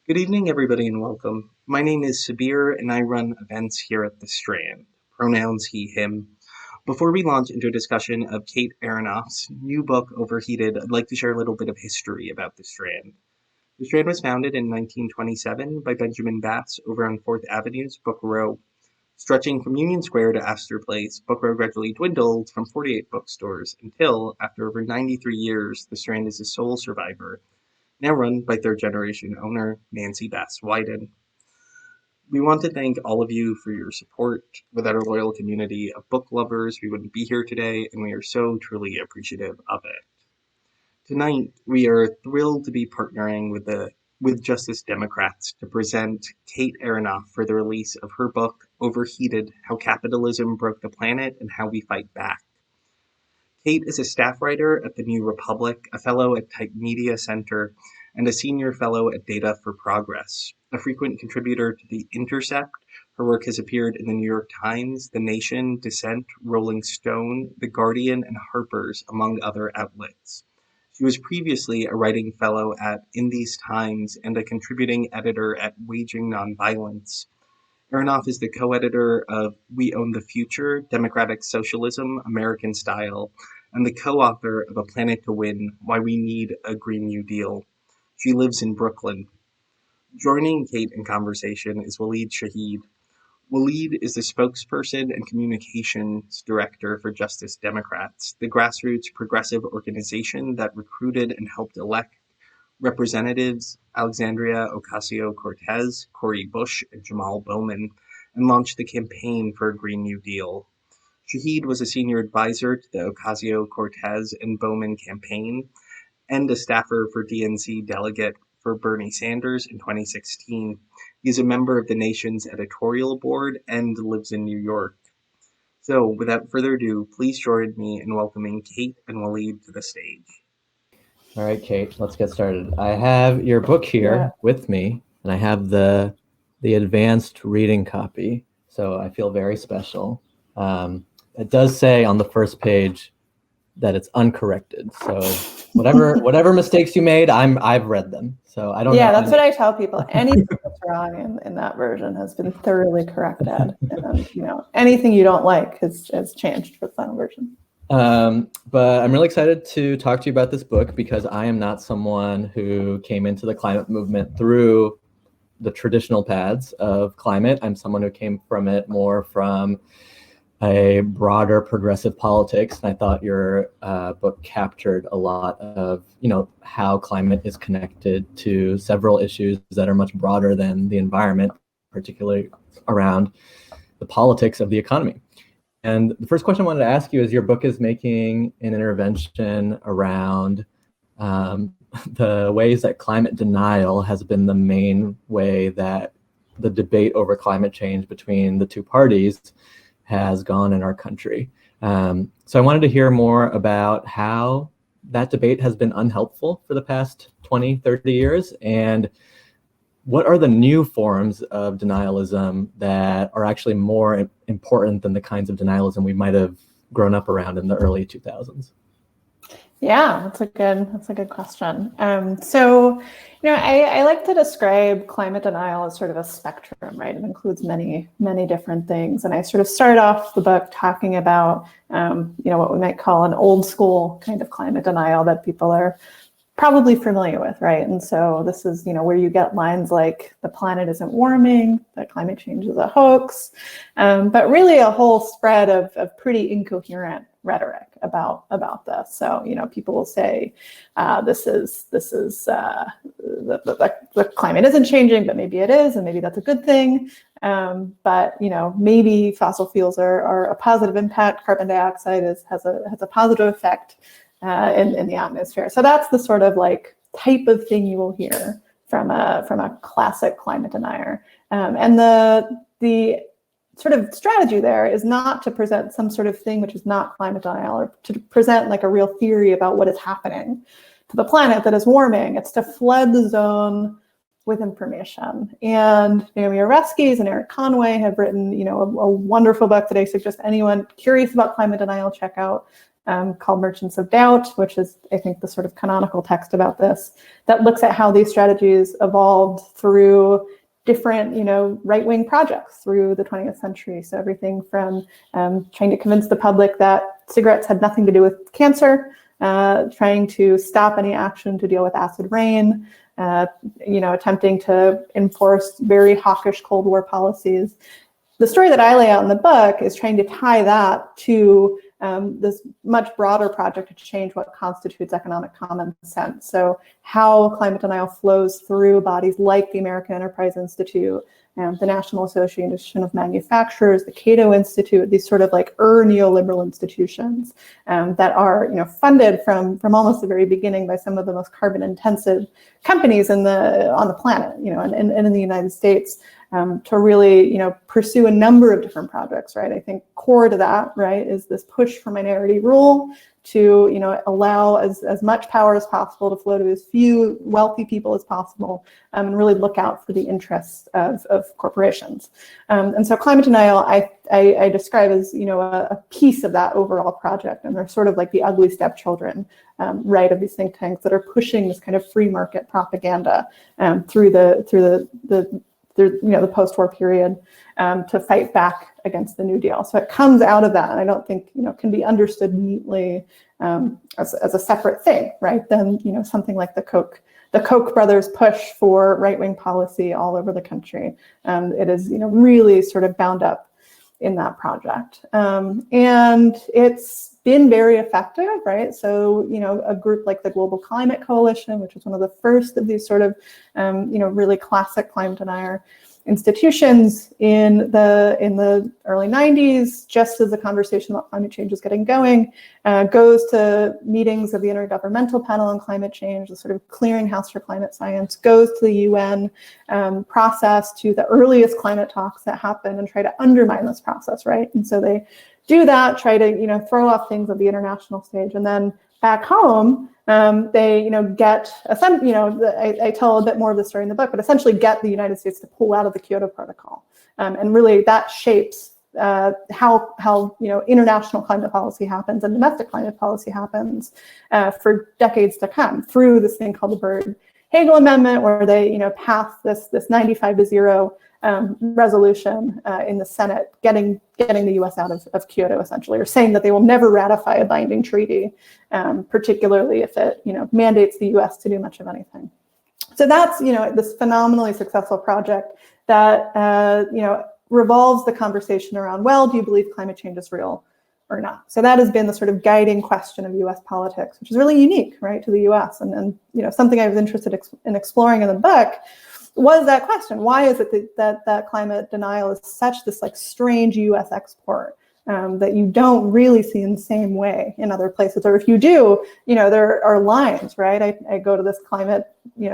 Good evening, everybody, and welcome. My name is Sabir, and I run events here at the Strand. Pronouns he, him. Before we launch into a discussion of Kate Aronoff's new book, Overheated, I'd like to share a little bit of history about the Strand. The Strand was founded in 1927 by Benjamin Batts over on 4th Avenue's Book Row. Stretching from Union Square to Astor Place, Book Row gradually dwindled from 48 bookstores until, after over 93 years, the Strand is the sole survivor, now run by third generation owner Nancy Bass Wyden. We want to thank all of you for your support. Without our loyal community of book lovers, we wouldn't be here today, and we are so truly appreciative of it. Tonight, we are thrilled to be partnering with Justice Democrats to present Kate Aronoff for the release of her book, Overheated: How Capitalism Broke the Planet and How We Fight Back. Kate is a staff writer at the New Republic, a fellow at Type Media Center, and a senior fellow at Data for Progress. A frequent contributor to The Intercept, her work has appeared in the New York Times, The Nation, Dissent, Rolling Stone, The Guardian, and Harper's, among other outlets. She was previously a writing fellow at In These Times and a contributing editor at Waging Nonviolence. Aronoff is the co-editor of We Own the Future, Democratic Socialism, American Style, and the co-author of A Planet to Win, Why We Need a Green New Deal. She lives in Brooklyn. Joining Kate in conversation is Waleed Shahid. Waleed is the spokesperson and communications director for Justice Democrats, the grassroots progressive organization that recruited and helped elect Representatives Alexandria Ocasio-Cortez, Cori Bush, and Jamal Bowman, and launched the campaign for a Green New Deal. Shahid was a senior advisor to the Ocasio-Cortez and Bowman campaign and a staffer for DNC delegate for Bernie Sanders in 2016. He is a member of the Nation's editorial board and lives in New York. So, without further ado, please join me in welcoming Kate and Waleed to the stage. All right, Kate, let's get started. I have your book here with me, and I have the advanced reading copy, so I feel very special. It does say on the first page that it's uncorrected, so whatever mistakes you made, I've read them, so I don't know. Yeah, that's what I tell people. Anything that's wrong in that version has been thoroughly corrected, and anything you don't like has changed for the final version. But I'm really excited to talk to you about this book because I am not someone who came into the climate movement through the traditional paths of climate. I'm someone who came from it more from a broader progressive politics. And I thought your book captured a lot of, how climate is connected to several issues that are much broader than the environment, particularly around the politics of the economy. And the first question I wanted to ask you is, your book is making an intervention around the ways that climate denial has been the main way that the debate over climate change between the two parties has gone in our country. So I wanted to hear more about how that debate has been unhelpful for the past 20, 30 years, and what are the new forms of denialism that are actually more important than the kinds of denialism we might have grown up around in the early 2000s? Yeah, that's a good question. So, I like to describe climate denial as sort of a spectrum, right? It includes many, many different things. And I sort of start off the book talking about, what we might call an old school kind of climate denial that people are probably familiar with, right? And so this is, where you get lines like the planet isn't warming, that climate change is a hoax, but really a whole spread of pretty incoherent rhetoric about this. So, people will say the climate isn't changing, but maybe it is, and maybe that's a good thing. But maybe fossil fuels are a positive impact. Carbon dioxide has a positive effect in the atmosphere. So that's the sort of type of thing you will hear from a classic climate denier. And the sort of strategy there is not to present some sort of thing which is not climate denial, or to present a real theory about what is happening to the planet that is warming. It's to flood the zone with information. And Naomi Oreskes and Eric Conway have written, a wonderful book that I suggest anyone curious about climate denial check out. called Merchants of Doubt, which is, I think, the sort of canonical text about this, that looks at how these strategies evolved through different, right-wing projects through the 20th century. So everything from trying to convince the public that cigarettes had nothing to do with cancer, trying to stop any action to deal with acid rain, attempting to enforce very hawkish Cold War policies. The story that I lay out in the book is trying to tie that to this much broader project to change what constitutes economic common sense. So how climate denial flows through bodies like the American Enterprise Institute, the National Association of Manufacturers, the Cato Institute, these sort of like neoliberal institutions that are funded from almost the very beginning by some of the most carbon intensive companies on the planet, and in the United States. To really, pursue a number of different projects, right? I think core to that, right, is this push for minority rule to, allow as much power as possible to flow to as few wealthy people as possible, and really look out for the interests of corporations. And so climate denial, I describe as, a piece of that overall project, and they're sort of like the ugly stepchildren, right, of these think tanks that are pushing this kind of free market propaganda through the post-war period to fight back against the New Deal. So it comes out of that, and I don't think can be understood neatly as a separate thing, right? Then something like the Koch brothers push for right-wing policy all over the country. It is really sort of bound up in that project, and it's been very effective, right? So a group like the Global Climate Coalition, which was one of the first of these sort of really classic climate denier institutions in the early 90s, just as the conversation about climate change is getting going, goes to meetings of the Intergovernmental Panel on Climate Change, the sort of clearinghouse for climate science, goes to the UN process, to the earliest climate talks that happen, and try to undermine this process, right? And so they do that, try to throw off things at the international stage, and then back home, they get I tell a bit more of the story in the book, but essentially get the United States to pull out of the Kyoto Protocol, and really that shapes how international climate policy happens and domestic climate policy happens for decades to come through this thing called the Byrd-Hagel Amendment, where they pass this 95-0 resolution in the Senate, getting the U.S. out of Kyoto, essentially, or saying that they will never ratify a binding treaty, particularly if it mandates the U.S. to do much of anything. So that's this phenomenally successful project that revolves the conversation around, well, do you believe climate change is real or not? So that has been the sort of guiding question of U.S. politics, which is really unique, right, to the U.S. And something I was interested in exploring in the book was that question. Why is it that climate denial is such this like strange U.S. export that you don't really see in the same way in other places? Or if you do, there are lines, right? I go to this climate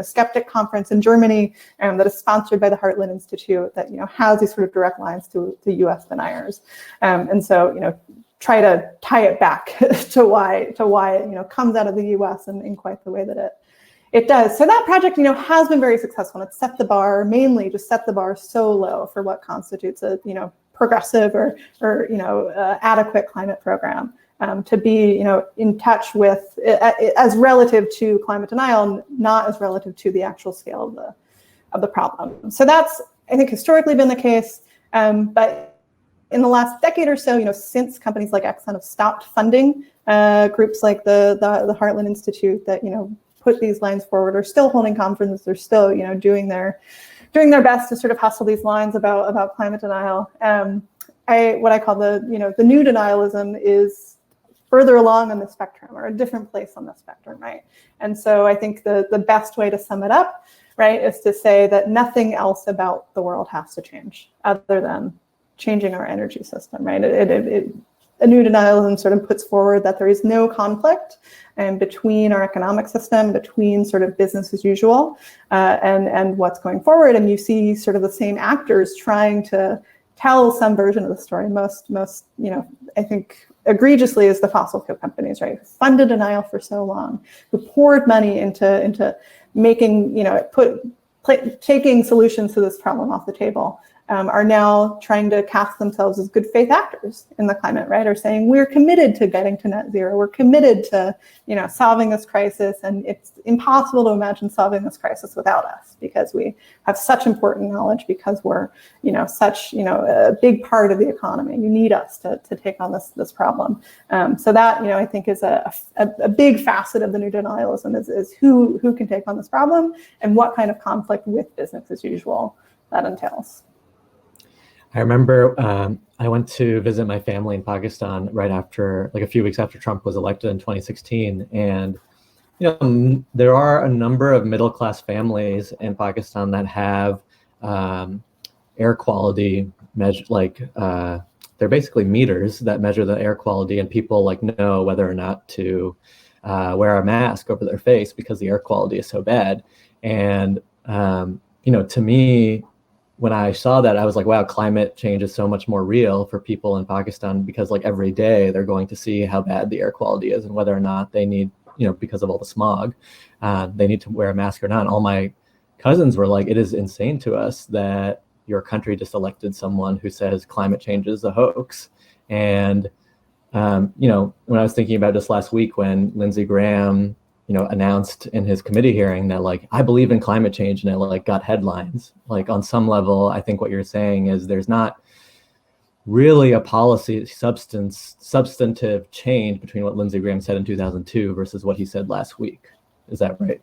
skeptic conference in Germany that is sponsored by the Heartland Institute that has these sort of direct lines to U.S. deniers, and so try to tie it back to why it comes out of the U.S. in quite the way that it does. So that project, has been very successful, and it's set the bar, mainly just set the bar so low for what constitutes a, progressive or adequate climate program, to be, in touch with, as relative to climate denial, not as relative to the actual scale of the problem. So that's, I think, historically been the case, but in the last decade or so, since companies like Exxon have stopped funding groups like the Heartland Institute that, put these lines forward, are still holding conferences, they're still, doing their best to sort of hustle these lines about climate denial. What I call the new denialism is further along on the spectrum, or a different place on the spectrum, right? And so I think the best way to sum it up, right, is to say that nothing else about the world has to change other than changing our energy system, right? A new denialism sort of puts forward that there is no conflict between our economic system, between sort of business as usual, and what's going forward. And you see sort of the same actors trying to tell some version of the story. Most I think egregiously is the fossil fuel companies, right? Who funded denial for so long, who poured money into making, taking solutions to this problem off the table. are now trying to cast themselves as good faith actors in the climate, right? Are saying we're committed to getting to net zero. We're committed to, solving this crisis, and it's impossible to imagine solving this crisis without us because we have such important knowledge, because we're, such, a big part of the economy. You need us to take on this problem. So that, I think is a big facet of the new denialism is who can take on this problem and what kind of conflict with business as usual that entails. I remember I went to visit my family in Pakistan right after, like a few weeks after Trump was elected in 2016. And, there are a number of middle-class families in Pakistan that have air quality measure, they're basically meters that measure the air quality, and people know whether or not to wear a mask over their face because the air quality is so bad. And, to me, when I saw that, I was like, wow, climate change is so much more real for people in Pakistan because every day they're going to see how bad the air quality is and whether or not they need, because of all the smog, they need to wear a mask or not. And all my cousins were like, it is insane to us that your country just elected someone who says climate change is a hoax. And, when I was thinking about this last week when Lindsey Graham announced in his committee hearing that I believe in climate change, and it got headlines. On some level, I think what you're saying is there's not really a policy substantive change between what Lindsey Graham said in 2002 versus what he said last week. Is that right?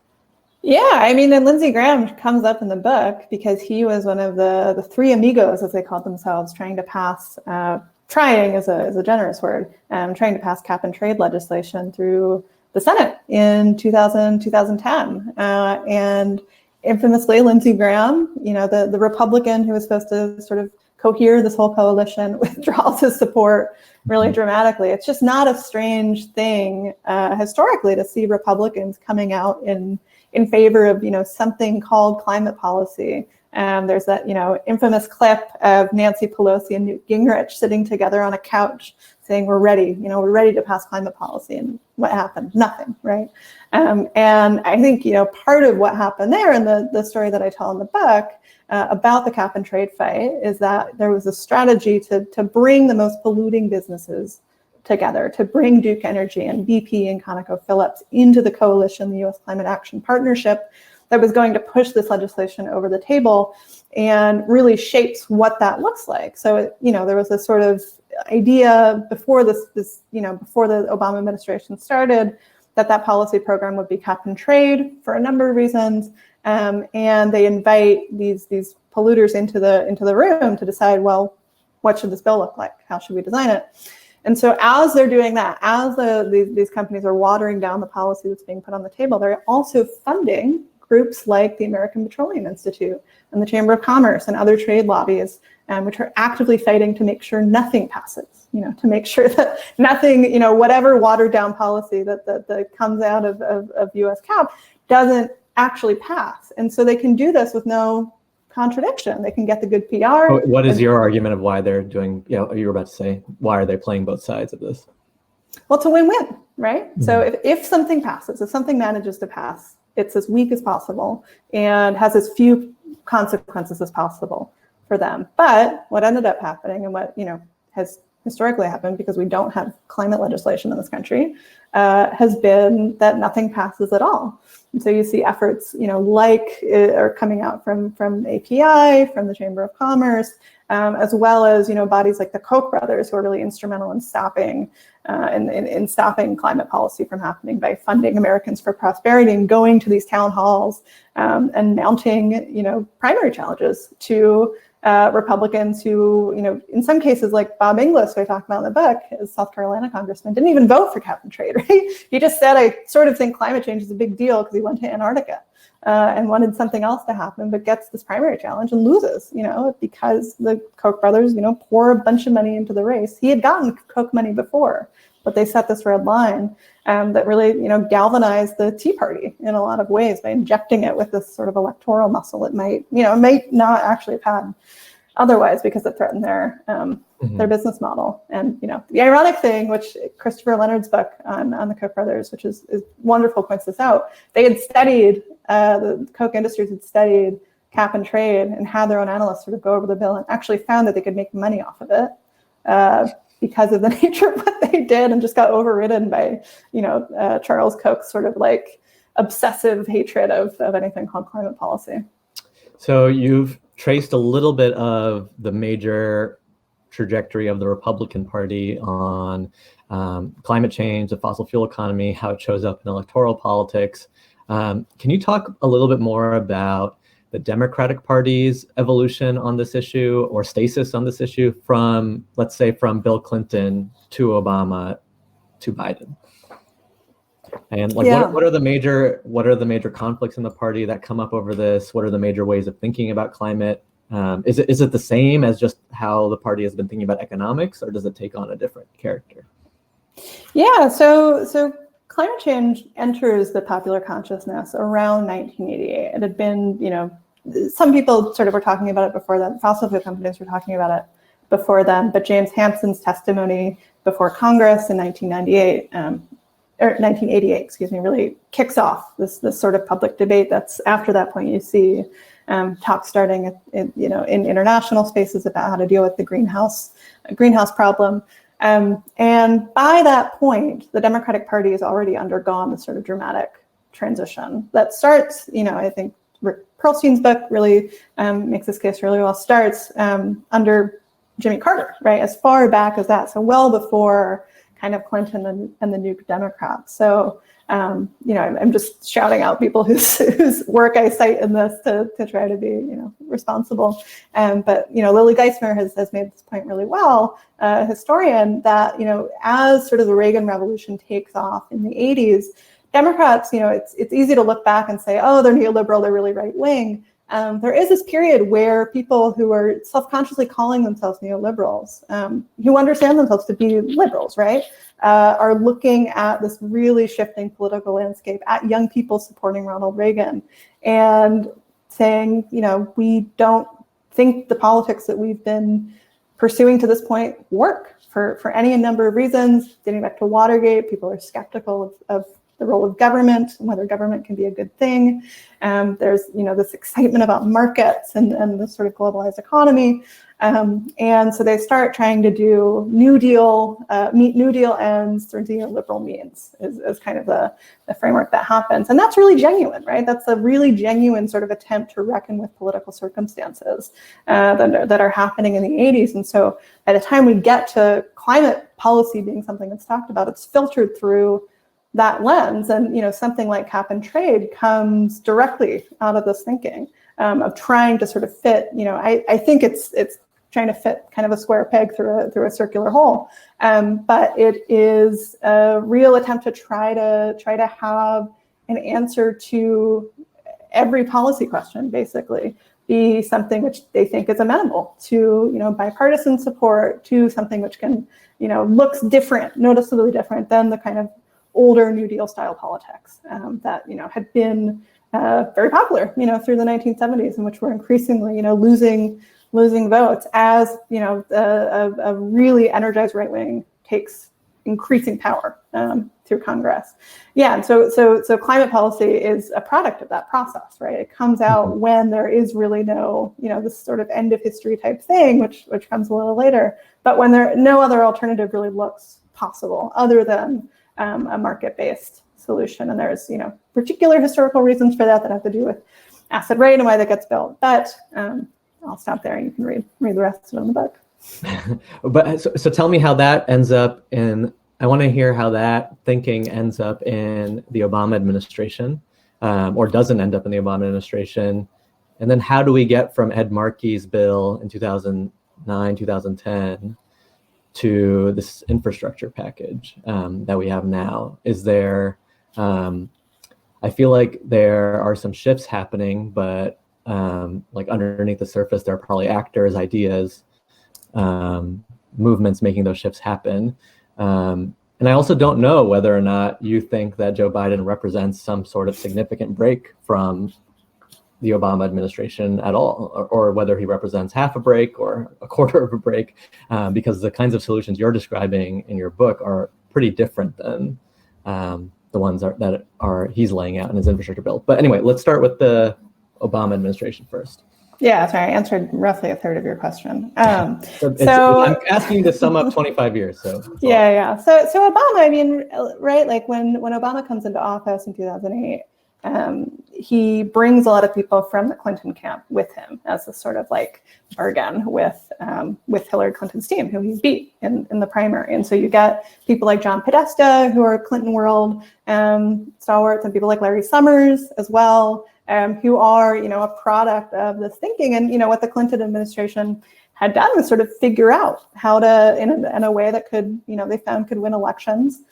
Yeah, and Lindsey Graham comes up in the book because he was one of the three amigos, as they called themselves, trying to pass, trying is a generous word, trying to pass cap and trade legislation through the Senate in 2010. And infamously, Lindsey Graham, the Republican who was supposed to sort of cohere this whole coalition, withdraws his support really dramatically. It's just not a strange thing historically to see Republicans coming out in favor of, something called climate policy. There's that, infamous clip of Nancy Pelosi and Newt Gingrich sitting together on a couch saying, we're ready to pass climate policy. And what happened? Nothing, right? And I think, part of what happened there in the story that I tell in the book about the cap and trade fight is that there was a strategy to bring the most polluting businesses together, to bring Duke Energy and BP and ConocoPhillips into the coalition, the U.S. Climate Action Partnership, that was going to push this legislation over the table and really shapes what that looks like. So, there was this sort of idea before before the Obama administration started that policy program would be cap and trade for a number of reasons. And they invite these polluters into the room to decide, well, what should this bill look like? How should we design it? And so as they're doing that, as these companies are watering down the policy that's being put on the table, they're also funding groups like the American Petroleum Institute and the Chamber of Commerce and other trade lobbies, which are actively fighting to make sure nothing passes, to make sure that nothing, whatever watered down policy that comes out of US CAP doesn't actually pass. And so they can do this with no contradiction. They can get the good PR. What is your argument of why they're doing, you were about to say, why are they playing both sides of this? Well, it's a win-win, right? Mm-hmm. So if something passes, if something manages to pass, it's as weak as possible and has as few consequences as possible for them. But what ended up happening and what has historically happened, because we don't have climate legislation in this country, has been that nothing passes at all. And so you see efforts, are coming out from API, from the Chamber of Commerce, as well as bodies like the Koch brothers, who are really instrumental in stopping in stopping climate policy from happening by funding Americans for Prosperity and going to these town halls and mounting primary challenges to Republicans who, in some cases, like Bob Inglis, who I talked about in the book, as South Carolina congressman, didn't even vote for cap and trade, right? He just said, I sort of think climate change is a big deal because he went to Antarctica and wanted something else to happen, but gets this primary challenge and loses, because the Koch brothers, pour a bunch of money into the race. He had gotten Koch money before, but they set this red line that really, galvanized the Tea Party in a lot of ways by injecting it with this sort of electoral muscle it might not actually have had otherwise, because it threatened their business model. And the ironic thing, which Christopher Leonard's book on the Koch brothers, which is wonderful, points this out. They had studied the Koch industries had studied cap and trade and had their own analysts sort of go over the bill and actually found that they could make money off of it because of the nature of what they did, and just got overridden by, Charles Koch's sort of like obsessive hatred of anything called climate policy. So you've traced a little bit of the major trajectory of the Republican Party on climate change, the fossil fuel economy, how it shows up in electoral politics. Can you talk a little bit more about the Democratic Party's evolution on this issue, or stasis on this issue, from, let's say, from Bill Clinton to Obama to Biden? And like, what are the major conflicts in the party that come up over this? What are the major ways of thinking about climate? Is it the same as just how the party has been thinking about economics, or does it take on a different character? Yeah, so climate change enters the popular consciousness around 1988. It had been, some people sort of were talking about it before then. Fossil fuel companies were talking about it before then, but James Hansen's testimony before Congress in 1988, excuse me, really kicks off this sort of public debate. That's after that point you see talks starting in international spaces about how to deal with the greenhouse problem. And by that point, the Democratic Party has already undergone this sort of dramatic transition that starts, I think Rick Perlstein's book really makes this case really well, starts under Jimmy Carter, right? As far back as that. So well before kind of Clinton and the New Democrats. So, I'm just shouting out people whose work I cite in this to try to be, responsible. But, Lily Geismer has made this point really well, a historian, that, as sort of the Reagan Revolution takes off in the 80s, Democrats, it's easy to look back and say, oh, they're neoliberal, they're really right wing. There is this period where people who are self-consciously calling themselves neoliberals, who understand themselves to be liberals, right, are looking at this really shifting political landscape, at young people supporting Ronald Reagan and saying, we don't think the politics that we've been pursuing to this point work for any number of reasons. Getting back to Watergate, people are skeptical of the role of government and whether government can be a good thing. There's, this excitement about markets and this sort of globalized economy. And so they start trying to do New Deal, meet New Deal ends through neoliberal means is kind of the framework that happens. And that's really genuine, right? That's a really genuine sort of attempt to reckon with political circumstances that are happening in the 80s. And so by the time we get to climate policy being something that's talked about, it's filtered through that lens. And, something like cap and trade comes directly out of this thinking of trying to sort of fit, I think it's trying to fit kind of a square peg through a circular hole. But it is a real attempt to try to have an answer to every policy question, basically, be something which they think is amenable to, bipartisan support, to something which can, looks different, noticeably different than the kind of older New Deal style politics that had been very popular through the 1970s, in which we're increasingly losing votes as a really energized right wing takes increasing power through Congress. Yeah, and so climate policy is a product of that process, right? It comes out when there is really no this sort of end of history type thing, which comes a little later, but when no other alternative really looks possible other than a market-based solution. And there's, particular historical reasons for that have to do with acid rain and why that gets built. But I'll stop there and you can read the rest of it in the book. But so tell me how that ends up in, I want to hear how that thinking ends up in the Obama administration, or doesn't end up in the Obama administration. And then how do we get from Ed Markey's bill in 2009, 2010 to this infrastructure package that we have now? Is there, I feel like there are some shifts happening, but like underneath the surface, there are probably actors, ideas, movements making those shifts happen. And I also don't know whether or not you think that Joe Biden represents some sort of significant break from the Obama administration at all, or whether he represents half a break or a quarter of a break, because the kinds of solutions you're describing in your book are pretty different than the ones that he's laying out in his infrastructure bill. But anyway, let's start with the Obama administration first? Yeah, sorry, I answered roughly a third of your question. I'm asking you to sum up 25 years. So yeah. So Obama, I mean, right, like when Obama comes into office in 2008, he brings a lot of people from the Clinton camp with him as a sort of like bargain with Hillary Clinton's team, who he beat in the primary. And so you get people like John Podesta, who are Clinton world stalwarts, and people like Larry Summers as well, who are, a product of this thinking. And, what the Clinton administration had done was sort of figure out how to, in a way that could, they found could win elections,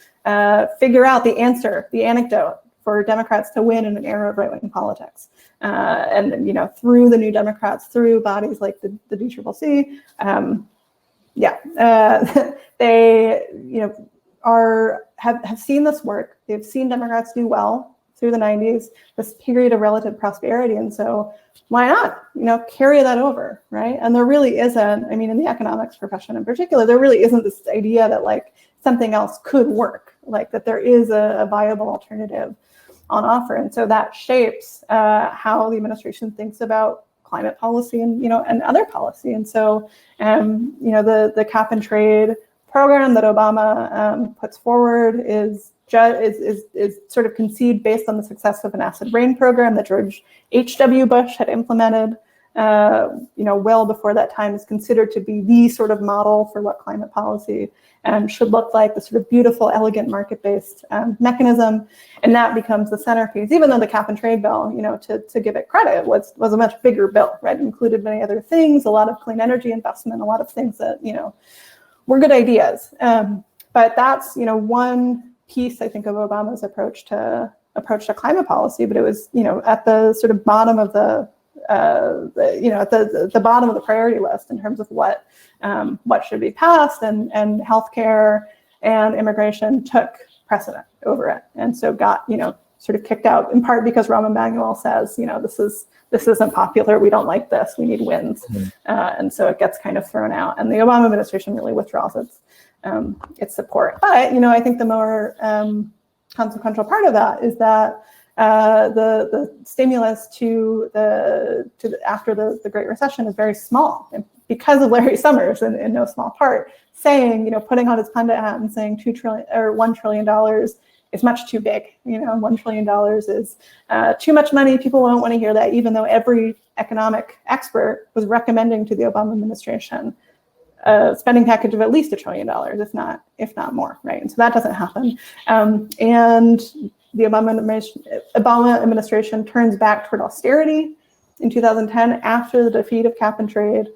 figure out the answer, the anecdote for Democrats to win in an era of right-wing politics. And, through the New Democrats, through bodies like the DCCC, they, have seen this work. They've seen Democrats do well through the 90s, this period of relative prosperity. And so why not, carry that over, right? And there really isn't, I mean, in the economics profession in particular, there really isn't this idea that like something else could work, like that there is a viable alternative on offer. And so that shapes how the administration thinks about climate policy and, and other policy. And so, the cap and trade program that Obama puts forward is sort of conceived based on the success of an acid rain program that George H.W. Bush had implemented, well before that time, is considered to be the sort of model for what climate policy should look like, the sort of beautiful, elegant, market-based mechanism. And that becomes the centerpiece, even though the cap and trade bill, to give it credit, was a much bigger bill, right? It included many other things, a lot of clean energy investment, a lot of things that, were good ideas. But that's, one piece, I think, of Obama's approach to climate policy. But it was, at the sort of bottom of the at the bottom of the priority list in terms of what should be passed, and healthcare and immigration took precedent over it, and so got sort of kicked out in part because Rahm Emanuel says this isn't popular, we don't like this, we need wins, and so it gets kind of thrown out, and the Obama administration really withdraws its support. But I think the more consequential part of that is that the stimulus to after the Great Recession is very small, and because of Larry Summers, in no small part, saying, putting on his pundit hat and saying $2 trillion or $1 trillion is much too big. $1 trillion is too much money. People don't want to hear that, even though every economic expert was recommending to the Obama administration a spending package of at least $1 trillion, if not more, right? And so that doesn't happen. And the Obama administration turns back toward austerity in 2010 after the defeat of cap and trade,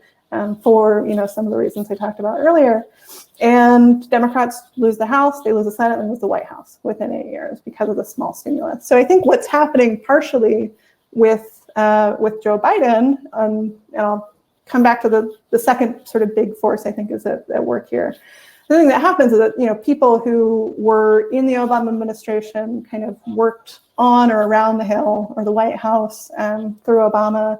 for some of the reasons I talked about earlier. And Democrats lose the House, they lose the Senate, and lose the White House within 8 years because of the small stimulus. So I think what's happening partially with Joe Biden, and I'll come back to the second sort of big force I think is at work here. The thing that happens is that people who were in the Obama administration kind of worked on or around the Hill or the White House through Obama,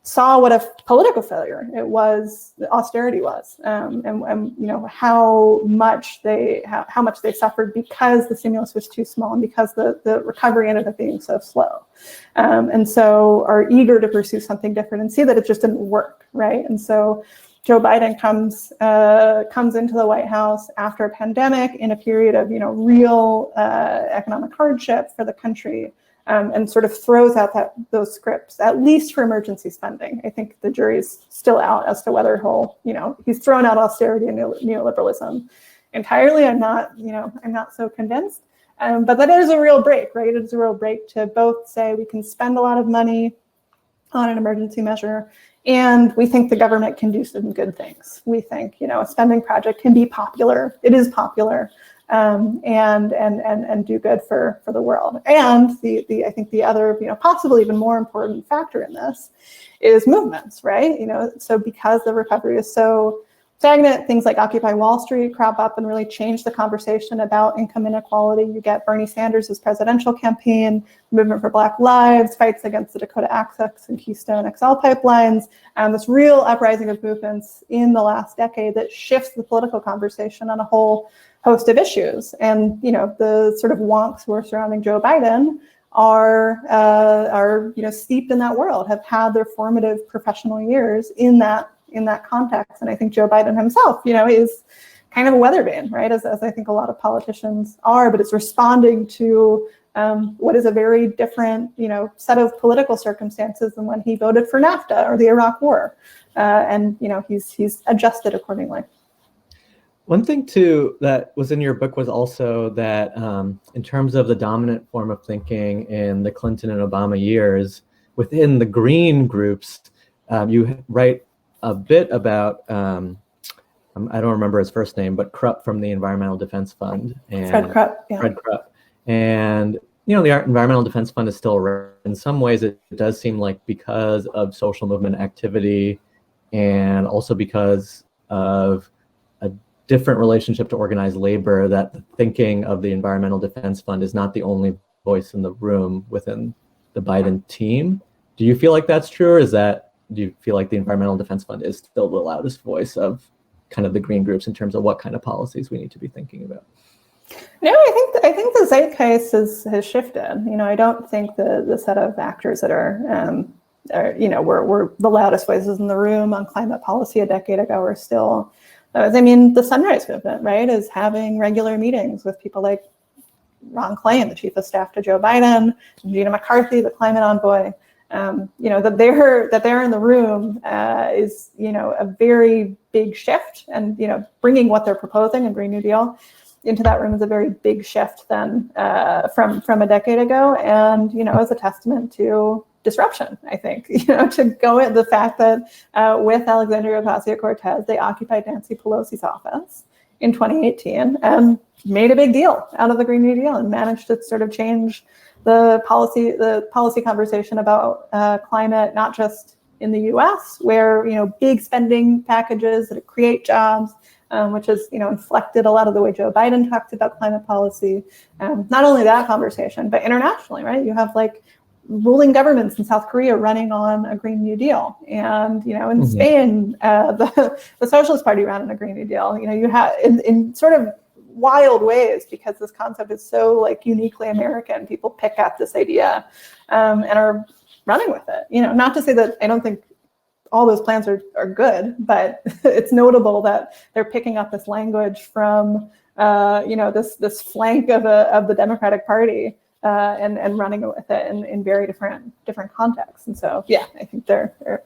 saw what a political failure it was, austerity was, and how much they suffered because the stimulus was too small and because the recovery ended up being so slow, and so are eager to pursue something different and see that it just didn't work, right? And so Joe Biden comes into the White House after a pandemic in a period of real economic hardship for the country. And sort of throws out those scripts, at least for emergency spending. I think the jury's still out as to whether he's thrown out austerity and neoliberalism entirely. I'm not so convinced. But that is a real break, right? It is a real break to both say we can spend a lot of money on an emergency measure, and we think the government can do some good things. We think, a spending project can be popular. It is popular. And do good for the world. And I think the other, possibly even more important factor in this is movements, right? So because the recovery is so stagnant, things like Occupy Wall Street crop up and really change the conversation about income inequality. You get Bernie Sanders' presidential campaign, Movement for Black Lives, fights against the Dakota Access and Keystone XL pipelines, and this real uprising of movements in the last decade that shifts the political conversation on a whole host of issues. And the sort of wonks who are surrounding Joe Biden are steeped in that world, have had their formative professional years in that context. And I think Joe Biden himself, is kind of a weather vane, right? As I think a lot of politicians are, but it's responding to what is a very different, set of political circumstances than when he voted for NAFTA or the Iraq War, and he's adjusted accordingly. One thing too that was in your book was also that in terms of the dominant form of thinking in the Clinton and Obama years, within the green groups, you write a bit about, I don't remember his first name, but Krupp from the Environmental Defense Fund. And Fred Krupp, yeah. Fred Krupp. And, the Environmental Defense Fund is still around. In some ways, it does seem like because of social movement activity and also because of a different relationship to organized labor, that the thinking of the Environmental Defense Fund is not the only voice in the room within the Biden team. Do you feel like that's true, or do you feel like the Environmental Defense Fund is still the loudest voice of kind of the green groups in terms of what kind of policies we need to be thinking about? No, I think the zeitgeist has shifted. I don't think the set of actors that were the loudest voices in the room on climate policy a decade ago are still those. The Sunrise Movement, right, is having regular meetings with people like Ron Klain, the chief of staff to Joe Biden, Gina McCarthy, the climate envoy. That they're in the room is a very big shift, and bringing what they're proposing in Green New Deal into that room is a very big shift then from a decade ago, and is a testament to disruption. I think to go at the fact that with Alexandria Ocasio-Cortez, they occupied Nancy Pelosi's office in 2018 and made a big deal out of the Green New Deal and managed to sort of change the policy conversation about climate, not just in the U.S., where big spending packages that create jobs, which has inflected a lot of the way Joe Biden talked about climate policy. Not only that conversation, but internationally, right? You have ruling governments in South Korea running on a Green New Deal, and in Spain, the Socialist Party ran on a Green New Deal. You have in sort of wild ways, because this concept is so uniquely American. People pick up this idea and are running with it. Not to say that I don't think all those plans are good, but it's notable that they're picking up this language from this flank of the Democratic Party and running with it in very different contexts. And so I think they're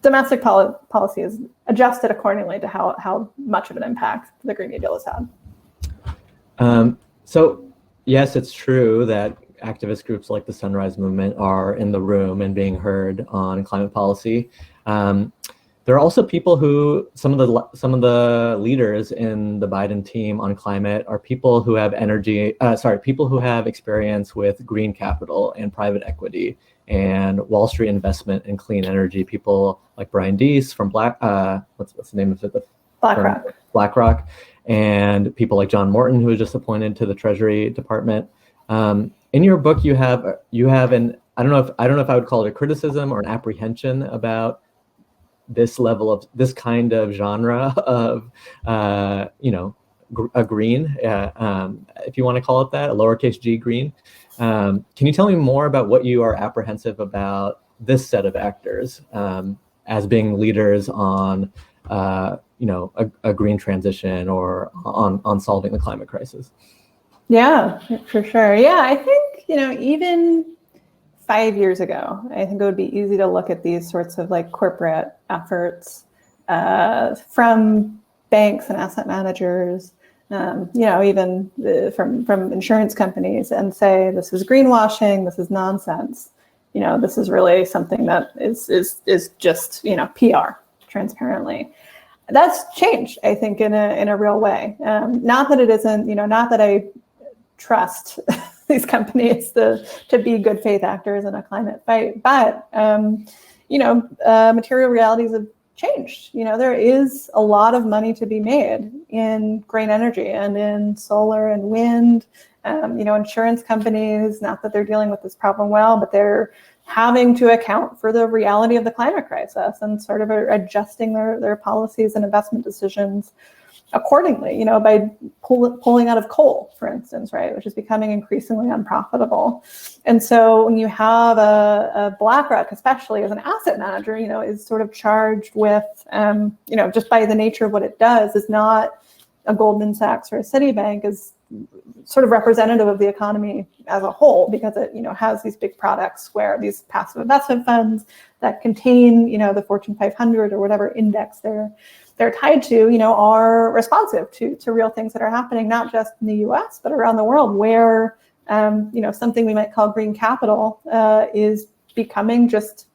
domestic policy is adjusted accordingly to how much of an impact the Green New Deal has had. So yes, it's true that activist groups like the Sunrise Movement are in the room and being heard on climate policy. There are also people who, some of the leaders in the Biden team on climate are people who have people who have experience with green capital and private equity and Wall Street investment in clean energy. People like Brian Deese from what's the name of it? BlackRock, and people like John Morton, who was just appointed to the Treasury Department. In your book, you have an, I don't know if I would call it a criticism or an apprehension about this level of this kind of genre of a green, if you want to call it that, a lowercase g green. Can you tell me more about what you are apprehensive about this set of actors as being leaders on a green transition or on solving the climate crisis? Yeah, for sure. Yeah, I think even 5 years ago, I think it would be easy to look at these sorts of corporate efforts from banks and asset managers, even from insurance companies, and say this is greenwashing, this is nonsense. This is really something that is just PR, transparently. That's changed, I think, in a real way. Not that it isn't, not that I trust these companies to be good faith actors in a climate fight, but material realities have changed. There is a lot of money to be made in green energy and in solar and wind. Insurance companies, not that they're dealing with this problem well, but they're having to account for the reality of the climate crisis and sort of adjusting their policies and investment decisions accordingly, by pulling out of coal, for instance, right, which is becoming increasingly unprofitable. And so when you have a BlackRock, especially as an asset manager, is sort of charged with, just by the nature of what it does, is not a Goldman Sachs or a Citibank, is sort of representative of the economy as a whole, because it has these big products where these passive investment funds that contain the Fortune 500 or whatever index they're tied to, are responsive to real things that are happening, not just in the US, but around the world, where something we might call green capital is becoming just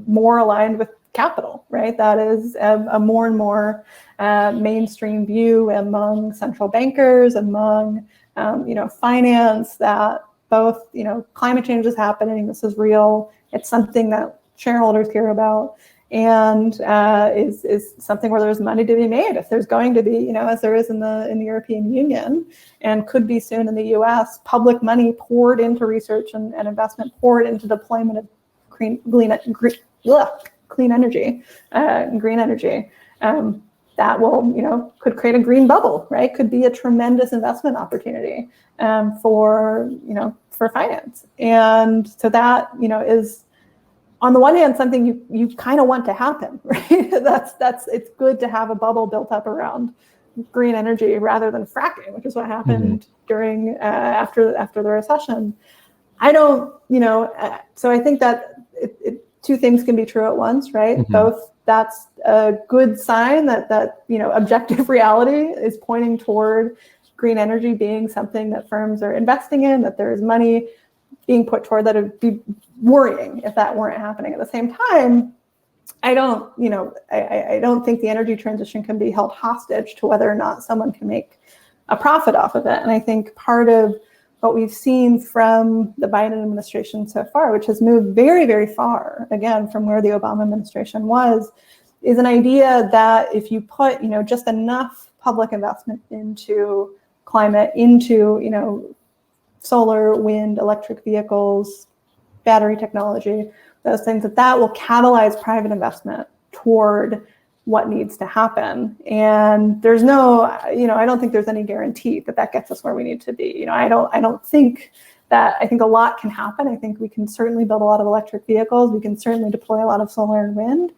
more aligned with capital, right? That is a more and more mainstream view among central bankers, among finance, that both climate change is happening, this is real, it's something that shareholders care about, and is something where there's money to be made. If there's going to be, as there is in the European Union, and could be soon in the US, public money poured into research and investment, poured into deployment of clean energy, green energy, that will, could create a green bubble, right? Could be a tremendous investment opportunity for finance. And so that, is, on the one hand, something you kind of want to happen, right? It's good to have a bubble built up around green energy rather than fracking, which is what happened during after the recession. I don't, so I think that two things can be true at once, right? Both, that's a good sign that objective reality is pointing toward green energy being something that firms are investing in, that there's money being put toward that. It would be worrying if that weren't happening. At the same time, I don't think the energy transition can be held hostage to whether or not someone can make a profit off of it. And I think part of what we've seen from the Biden administration so far, which has moved very, very far, again, from where the Obama administration was, is an idea that if you put, just enough public investment into climate, into, solar, wind, electric vehicles, battery technology, those things, that will catalyze private investment toward what needs to happen. And there's no, I don't think there's any guarantee that gets us where we need to be. I don't think that, I think a lot can happen. I think we can certainly build a lot of electric vehicles. We can certainly deploy a lot of solar and wind,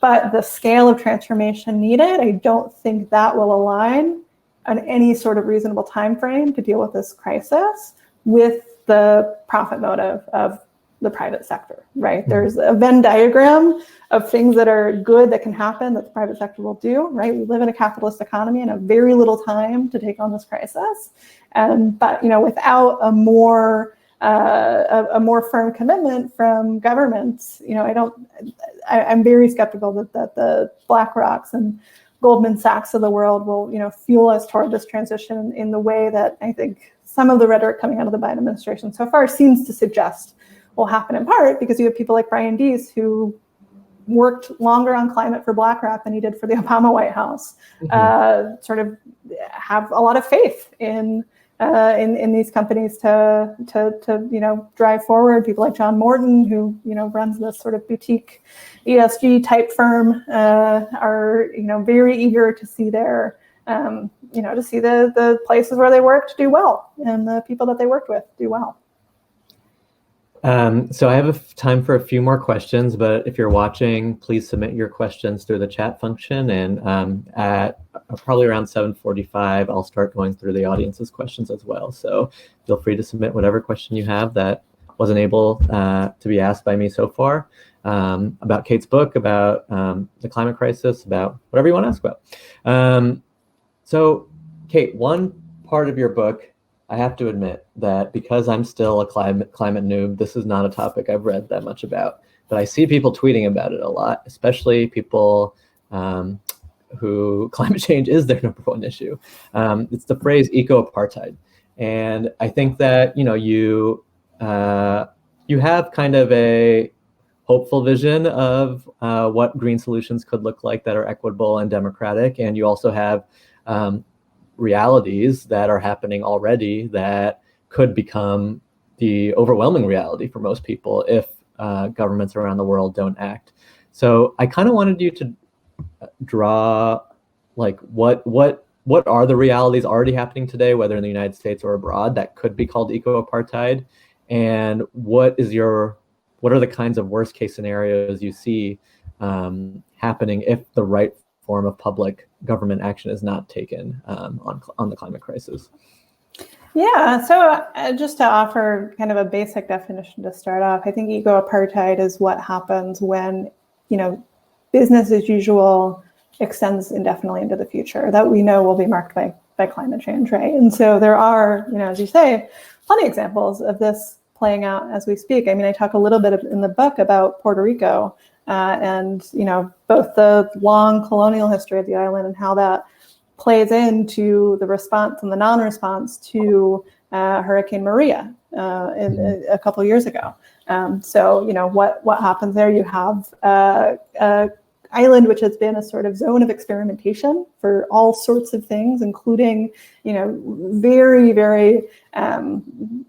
but the scale of transformation needed, I don't think that will align on any sort of reasonable time frame to deal with this crisis with the profit motive of the private sector, right? There's a Venn diagram of things that are good that can happen that the private sector will do, right? We live in a capitalist economy and have very little time to take on this crisis. But without a more firm commitment from governments, I'm very skeptical that the BlackRocks and Goldman Sachs of the world will, fuel us toward this transition in the way that I think some of the rhetoric coming out of the Biden administration so far seems to suggest will happen, in part because you have people like Brian Deese, who worked longer on climate for BlackRock than he did for the Obama White House, sort of have a lot of faith in these companies to drive forward. People like John Morton, who runs this sort of boutique ESG type firm, are very eager to see their to see the places where they worked do well and the people that they worked with do well. So I have time for a few more questions, but if you're watching, please submit your questions through the chat function. And at probably around 7:45, I'll start going through the audience's questions as well. So feel free to submit whatever question you have that wasn't able to be asked by me so far, about Kate's book, about the climate crisis, about whatever you want to ask about. So Kate, one part of your book, I have to admit that because I'm still a climate noob, this is not a topic I've read that much about, but I see people tweeting about it a lot, especially people who climate change is their number one issue. It's the phrase eco-apartheid. And I think that, you have kind of a hopeful vision of what green solutions could look like that are equitable and democratic. And you also have realities that are happening already that could become the overwhelming reality for most people if governments around the world don't act. So I kind of wanted you to draw like what what are the realities already happening today, whether in the United States or abroad, that could be called eco-apartheid? And what are the kinds of worst case scenarios you see happening if the right form of public government action is not taken on the climate crisis? Yeah, so just to offer kind of a basic definition to start off, I think eco-apartheid is what happens when, business as usual extends indefinitely into the future, that we know will be marked by climate change, right? And so there are, as you say, plenty of examples of this playing out as we speak. I mean, I talk a little bit in the book about Puerto Rico and, both the long colonial history of the island and how that plays into the response and the non-response to Hurricane Maria a couple of years ago. So, what happens there? You have an island which has been a sort of zone of experimentation for all sorts of things, including, very, very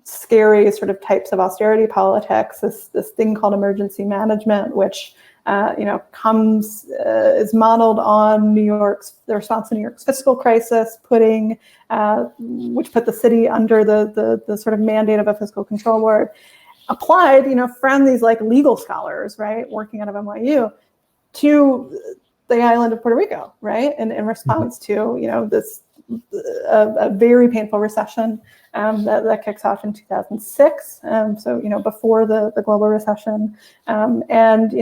scary sort of types of austerity politics. This thing called emergency management, which is modeled on the response to New York's fiscal crisis, which put the city under the sort of mandate of a fiscal control board, applied, from these like legal scholars, right, working out of NYU, to the island of Puerto Rico, right, in response to, this a very painful recession that kicks off in 2006. So, before the global recession, and,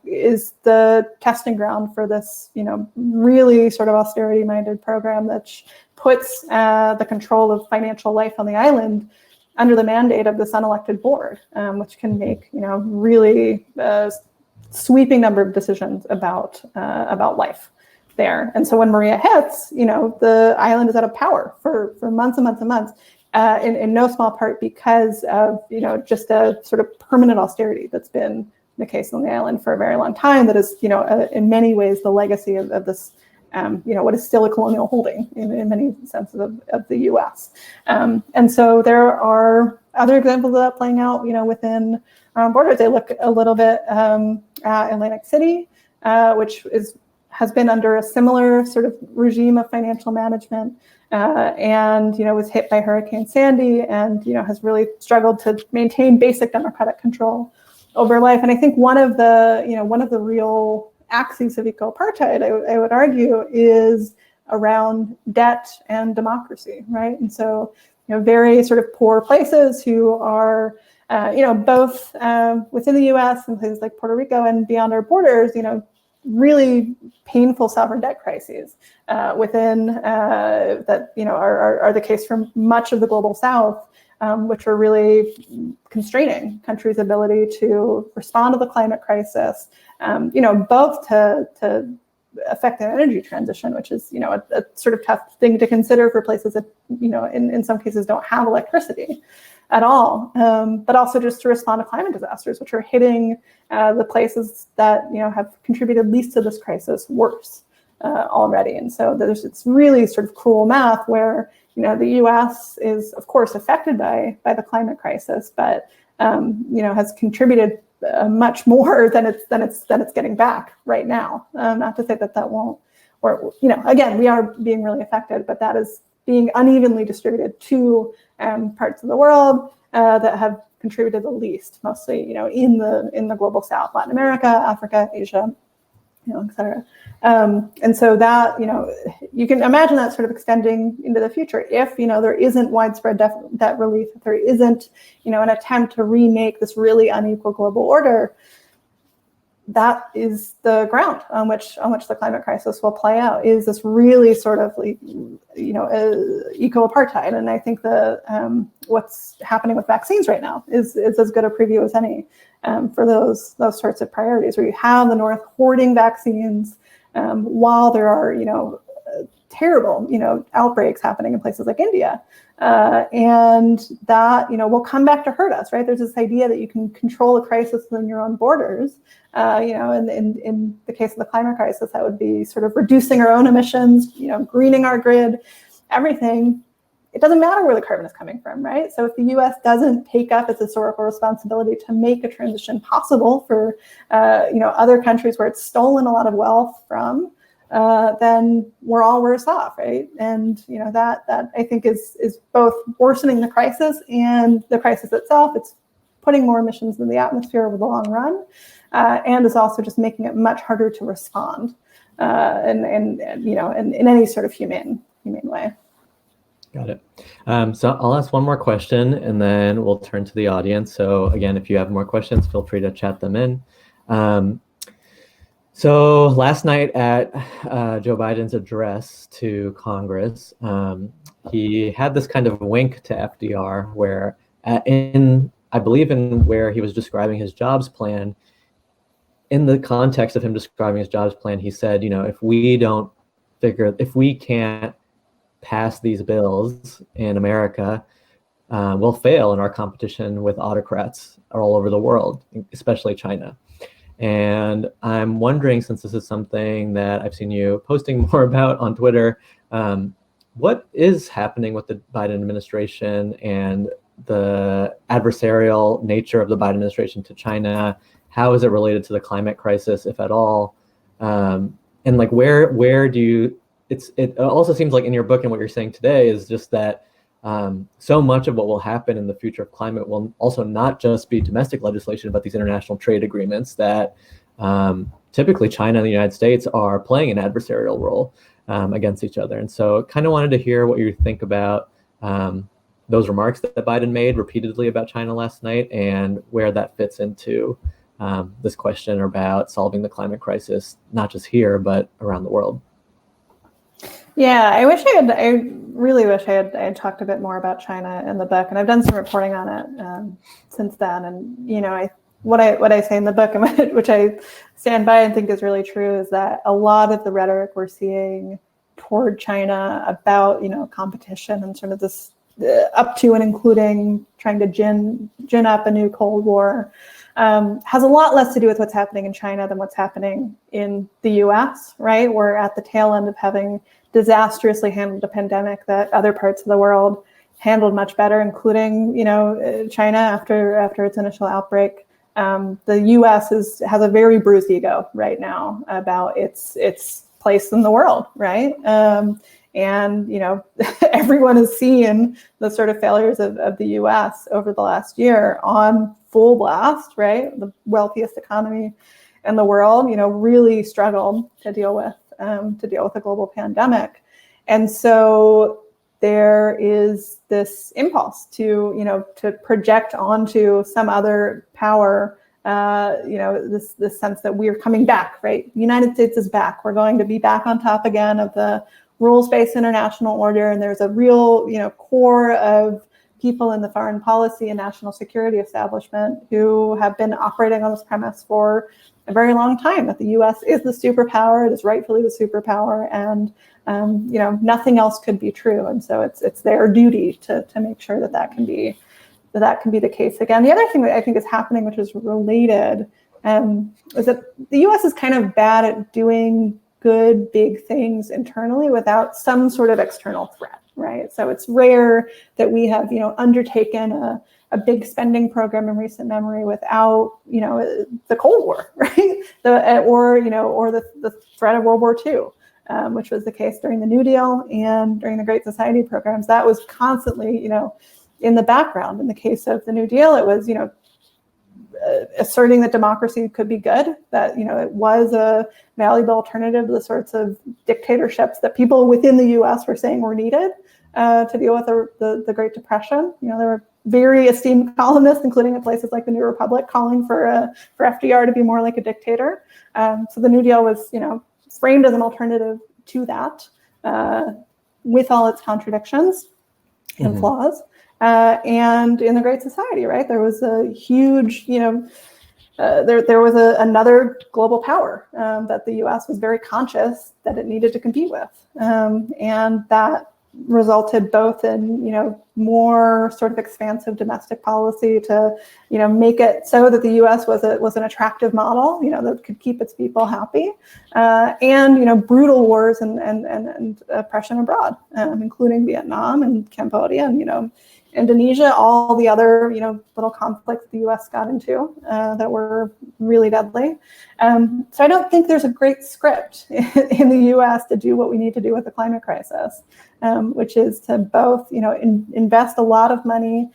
is the testing ground for this, really sort of austerity-minded program that puts the control of financial life on the island under the mandate of this unelected board, which can make, really sweeping number of decisions about life there. And so when Maria hits, the island is out of power for months and months and months, in no small part because of, just a sort of permanent austerity that's been the case on the island for a very long time. That is, in many ways, the legacy of this, what is still a colonial holding in many senses of the U.S. And so there are other examples of that playing out, within borders. They look a little bit at Atlantic City, which has been under a similar sort of regime of financial management, and was hit by Hurricane Sandy, and has really struggled to maintain basic democratic control over life. And I think one of the real axes of eco-apartheid, I would argue, is around debt and democracy, right? And so very sort of poor places who are both within the U.S. and places like Puerto Rico and beyond our borders, really painful sovereign debt crises within that are the case for much of the global South, which are really constraining countries' ability to respond to the climate crisis, both to affect their energy transition, which is a sort of tough thing to consider for places that in some cases don't have electricity at all, but also just to respond to climate disasters, which are hitting the places that have contributed least to this crisis worse already. And so it's really sort of cruel math where the U.S. is of course affected by the climate crisis, but has contributed much more than it's getting back right now. Not to say that won't, or again, we are being really affected, but that is being unevenly distributed to parts of the world that have contributed the least, mostly in the global South, Latin America, Africa, Asia, et cetera. And so that you can imagine that sort of extending into the future if there isn't widespread debt relief, if there isn't an attempt to remake this really unequal global order. That is the ground on which the climate crisis will play out, is this really sort of eco-apartheid. And I think what's happening with vaccines right now is as good a preview as any for those sorts of priorities, where you have the North hoarding vaccines while there are terrible outbreaks happening in places like India, and that will come back to hurt us, right? There's this idea that you can control a crisis within your own borders. In the case of the climate crisis, that would be sort of reducing our own emissions, greening our grid, everything. It doesn't matter where the carbon is coming from, right? So if the U.S. doesn't take up its historical responsibility to make a transition possible for other countries where it's stolen a lot of wealth from, then we're all worse off, right? And that I think is both worsening the crisis and the crisis itself. It's putting more emissions in the atmosphere over the long run, and is also just making it much harder to respond, and in any sort of humane way. Got it. So I'll ask one more question and then we'll turn to the audience. So again, if you have more questions, feel free to chat them in. So last night at Joe Biden's address to Congress, he had this kind of wink to FDR where I believe in where he was describing his jobs plan, in the context of him describing his jobs plan, he said, if we can't pass these bills in America, we'll fail in our competition with autocrats all over the world, especially China. And I'm wondering, since this is something that I've seen you posting more about on Twitter, what is happening with the Biden administration and the adversarial nature of the Biden administration to China? How is it related to the climate crisis, if at all? And like, where do you, it also seems like in your book and what you're saying today is just that so much of what will happen in the future of climate will also not just be domestic legislation, but these international trade agreements that typically China and the United States are playing an adversarial role against each other. And so kind of wanted to hear what you think about those remarks that Biden made repeatedly about China last night and where that fits into this question about solving the climate crisis, not just here, but around the world. Yeah, I really wish I had talked a bit more about China in the book, and I've done some reporting on it since then. And what I say in the book, which I stand by and think is really true, is that a lot of the rhetoric we're seeing toward China about competition and sort of this up to and including trying to gin up a new Cold War has a lot less to do with what's happening in China than what's happening in the U.S., right? We're at the tail end of having disastrously handled a pandemic that other parts of the world handled much better, including China after its initial outbreak. The U.S. has a very bruised ego right now about its place in the world, right? And everyone has seen the sort of failures of the U.S. over the last year on full blast, right? The wealthiest economy in the world, really struggled to deal with a global pandemic. And so there is this impulse to project onto some other power, this sense that we're coming back, right? The United States is back. We're going to be back on top again of the rules-based international order. And there's a real, core of people in the foreign policy and national security establishment who have been operating on this premise for a very long time, that the U.S. is the superpower, it is rightfully the superpower, and nothing else could be true. And so it's their duty to make sure that can be the case again. The other thing that I think is happening, which is related, is that the U.S. is kind of bad at doing good big things internally without some sort of external threat, right? So it's rare that we have undertaken a big spending program in recent memory without the Cold War, right? Or the threat of World War II, which was the case during the New Deal and during the Great Society programs. That was constantly in the background. In the case of the New Deal, it was asserting that democracy could be good, that it was a valuable alternative to the sorts of dictatorships that people within the U.S. were saying were needed to deal with the Great Depression. There were very esteemed columnists, including at places like the New Republic, calling for FDR to be more like a dictator. So the New Deal was framed as an alternative to that, with all its contradictions and flaws. And in the Great Society, right, there was a huge, there was another global power that the U.S. was very conscious that it needed to compete with, and that resulted both in more sort of expansive domestic policy to make it so that the U.S. was an attractive model that could keep its people happy, and brutal wars and oppression abroad, including Vietnam and Cambodia and Indonesia, all the other, little conflicts the U.S. got into that were really deadly. So I don't think there's a great script in the U.S. to do what we need to do with the climate crisis, which is to both, invest a lot of money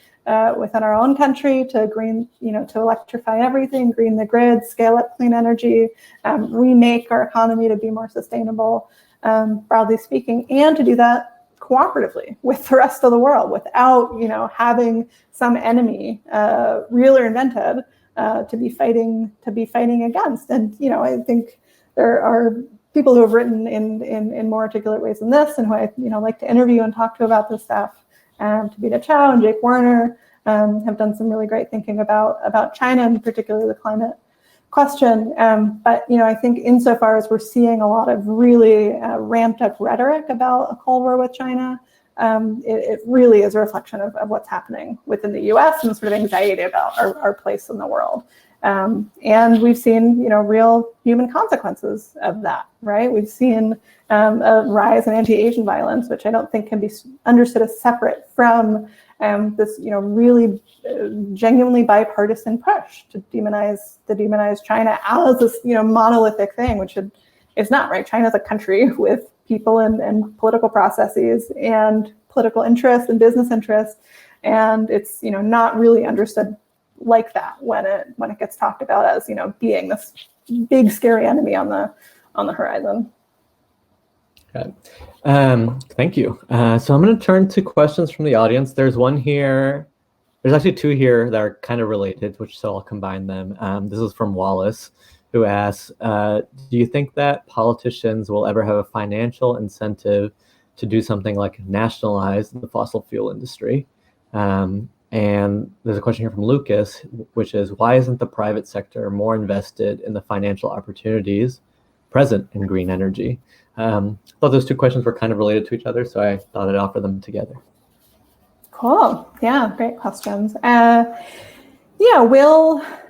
within our own country to to electrify everything, green the grid, scale up clean energy, remake our economy to be more sustainable, broadly speaking, and to do that cooperatively with the rest of the world without, having some enemy, real or invented, to be fighting against. And, I think there are people who have written in more articulate ways than this, and who I, like to interview and talk to about this stuff. Tabitha Chow and Jake Warner have done some really great thinking about China, and particularly the climate question. But, I think insofar as we're seeing a lot of really ramped up rhetoric about a Cold War with China, it really is a reflection of what's happening within the US and sort of anxiety about our place in the world. And we've seen, real human consequences of that, right? We've seen a rise in anti-Asian violence, which I don't think can be understood as separate from this, really genuinely bipartisan push to demonize China as this, monolithic thing, which it's not, right? China's a country with people and political processes and political interests and business interests, and it's, not really understood like that when it gets talked about as, being this big scary enemy on the horizon. Okay. Thank you. So I'm going to turn to questions from the audience. There's one here. There's actually two here that are kind of related, so I'll combine them. This is from Wallace, who asks, do you think that politicians will ever have a financial incentive to do something like nationalize the fossil fuel industry? And there's a question here from Lucas, which is, why isn't the private sector more invested in the financial opportunities present in green energy? I thought those two questions were kind of related to each other, so I thought I'd offer them together. Cool. Yeah, great questions.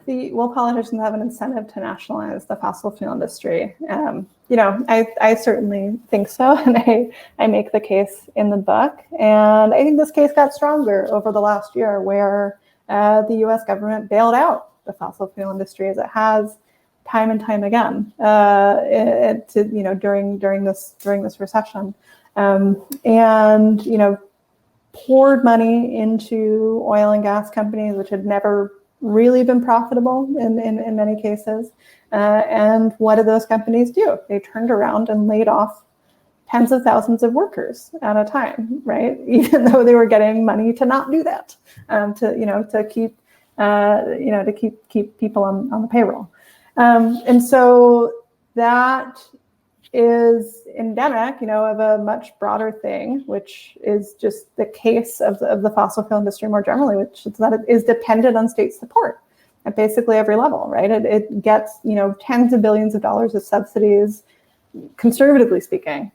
Will politicians have an incentive to nationalize the fossil fuel industry? I certainly think so, and I make the case in the book. And I think this case got stronger over the last year, where the U.S. government bailed out the fossil fuel industry, as it has time and time again, during this recession, and poured money into oil and gas companies, which had never really been profitable in many cases. And what did those companies do? They turned around and laid off tens of thousands of workers at a time, right? Even though they were getting money to not do that, to keep people on the payroll. And so that is endemic, of a much broader thing, which is just the case of the fossil fuel industry more generally, which is that it is dependent on state support at basically every level, right? It gets, tens of billions of dollars of subsidies, conservatively speaking,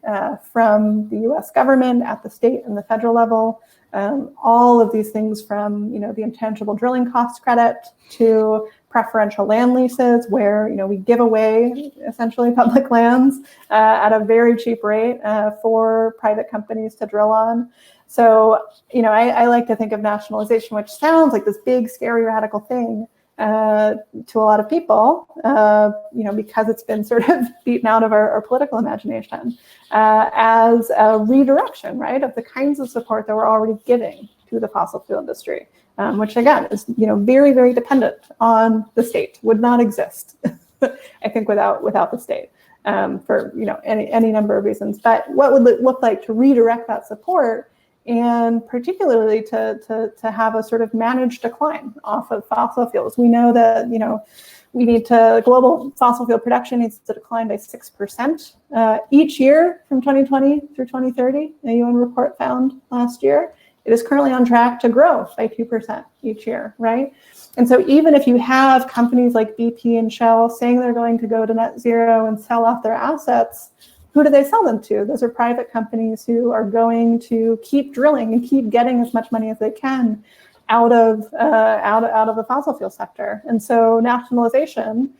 from the U.S. government at the state and the federal level. All of these things from, the intangible drilling cost credit to preferential land leases, where, we give away essentially public lands at a very cheap rate for private companies to drill on. So, I like to think of nationalization, which sounds like this big, scary, radical thing to a lot of people, because it's been sort of beaten out of our political imagination, as a redirection, right, of the kinds of support that we're already giving to the fossil fuel industry, which again is, very, very dependent on the state, would not exist, I think, without the state, for, any number of reasons. But what would it look like to redirect that support, and particularly to have a sort of managed decline off of fossil fuels? We know that, global fossil fuel production needs to decline by 6% each year from 2020 through 2030, a UN report found last year. It is currently on track to grow by 2% each year, right? And so even if you have companies like BP and Shell saying they're going to go to net zero and sell off their assets, who do they sell them to? Those are private companies who are going to keep drilling and keep getting as much money as they can out of the fossil fuel sector. And so nationalization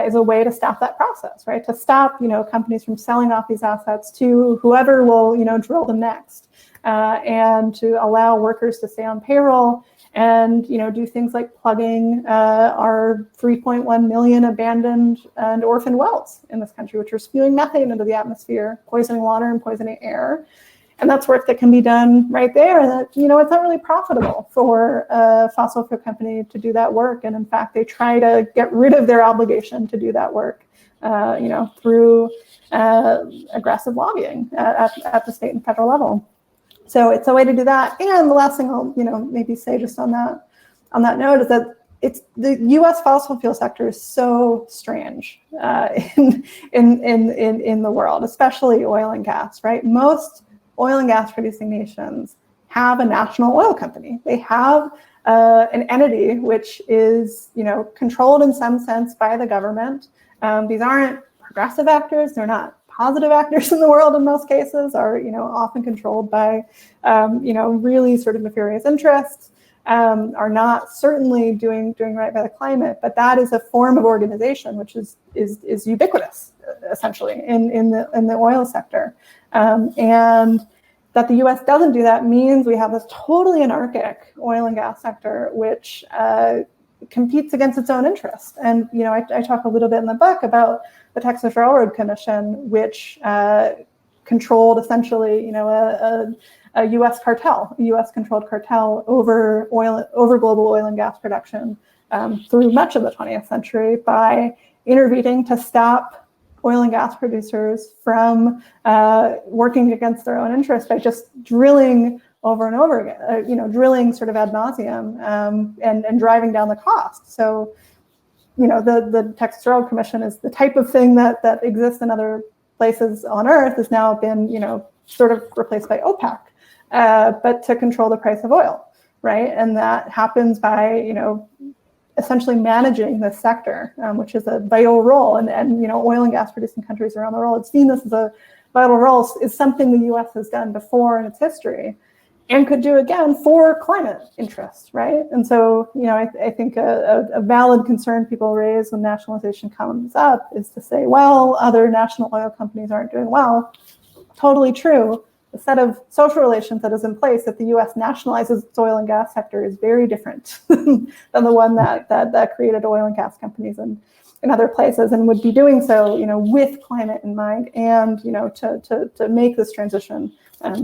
is a way to stop that process, right? To stop, companies from selling off these assets to whoever will, drill them next. and to allow workers to stay on payroll, and do things like plugging our 3.1 million abandoned and orphaned wells in this country, which are spewing methane into the atmosphere, poisoning water and poisoning air. And that's work that can be done right there. And that, it's not really profitable for a fossil fuel company to do that work. And in fact, they try to get rid of their obligation to do that work, through aggressive lobbying at the state and federal level. So it's a way to do that. And the last thing I'll, maybe say just on that note is that the U.S. fossil fuel sector is so strange in the world, especially oil and gas, right? Most oil and gas producing nations have a national oil company. They have an entity which is, controlled in some sense by the government. These aren't progressive actors. They're not positive actors in the world in most cases, are, often controlled by, really sort of nefarious interests, are not certainly doing right by the climate, but that is a form of organization which is ubiquitous, essentially, in the oil sector. And that the U.S. doesn't do that means we have this totally anarchic oil and gas sector, which competes against its own interest. And, I talk a little bit in the book about the Texas Railroad Commission, which controlled essentially, a U.S. cartel, a U.S. controlled cartel over global oil and gas production through much of the 20th century by intervening to stop oil and gas producers from working against their own interests by just drilling over and over again, drilling sort of ad nauseum and driving down the cost. So, the Texas Railroad Commission is the type of thing that exists in other places on Earth, has now been, sort of replaced by OPEC, but to control the price of oil, right? And that happens by, essentially managing this sector, which is a vital role. And oil and gas producing countries around the world have seen this as a vital role, is something the U.S. has done before in its history and could do again for climate interests, right? And so, I think a valid concern people raise when nationalization comes up is to say, well, other national oil companies aren't doing well. Totally true. The set of social relations that is in place if the U.S. nationalizes its oil and gas sector is very different than the one that created oil and gas companies in other places, and would be doing so, with climate in mind, and to make this transition